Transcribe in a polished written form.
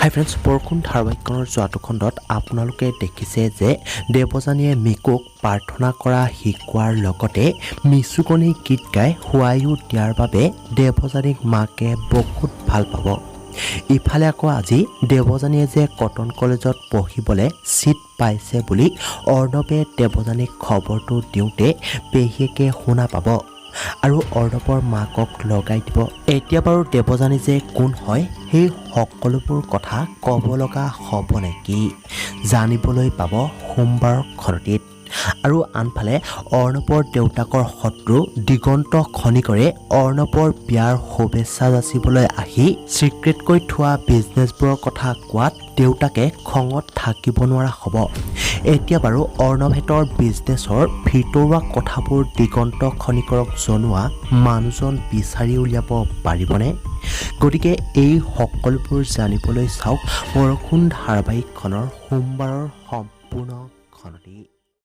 হাই friends, বৰষুণ ধাৰাবাহিকখনৰ যোৱাটো খণ্ডত আপোনালোকে দেখিছে যে দেৱযানীয়ে মিকুক প্ৰাৰ্থনা কৰা শিকোৱাৰ লগতে মিচুকনি গীত গাই শুৱাইও দিয়াৰ বাবে দেৱযানীক মাকে বহুত ভাল পাব। ইফালে আকৌ আজি দেৱযানীয়ে যে কটন কলেজত পঢ়িবলৈ চিট পাইছে বুলি অৰ্ণৱে দেৱযানীক খবৰটো দিওঁতে পেহীয়েকে শুনা পাব আৰু অৰ্ণৱৰ মাকক লগাই দিব। এতিয়া বাৰু দেৱযানী যে কোন হয় সেই সকলোবোৰ কথা ক'ব লগা হ'ব নেকি জানিবলৈ পাব সোমবাৰৰ খনটিত। আৰু আনফালে অৰ্ণৱৰ দেউতাকৰ শত্ৰু দিগন্ত খনিকৰে অৰ্ণৱৰ বিয়াৰ শুভেচ্ছা যাচিবলৈ আহি চিক্ৰেটকৈ থোৱা বিজনেছবোৰৰ কথা কোৱাত দেউতাকে খঙত থাকিব নোৱাৰা হ'ব। এতিয়া বাৰু অৰ্ণৱহেঁতৰ বিজনেছৰ ভিতৰুৱা কথাবোৰ দিগন্ত খনিকৰক জনোৱা মানুহজন বিচাৰি উলিয়াব পাৰিবনে? গতিকে এই সকলোবোৰ জানিবলৈ চাওক বৰষুণ ধাৰাবাহিকখনৰ সোমবাৰৰ সম্পূৰ্ণ খনটি।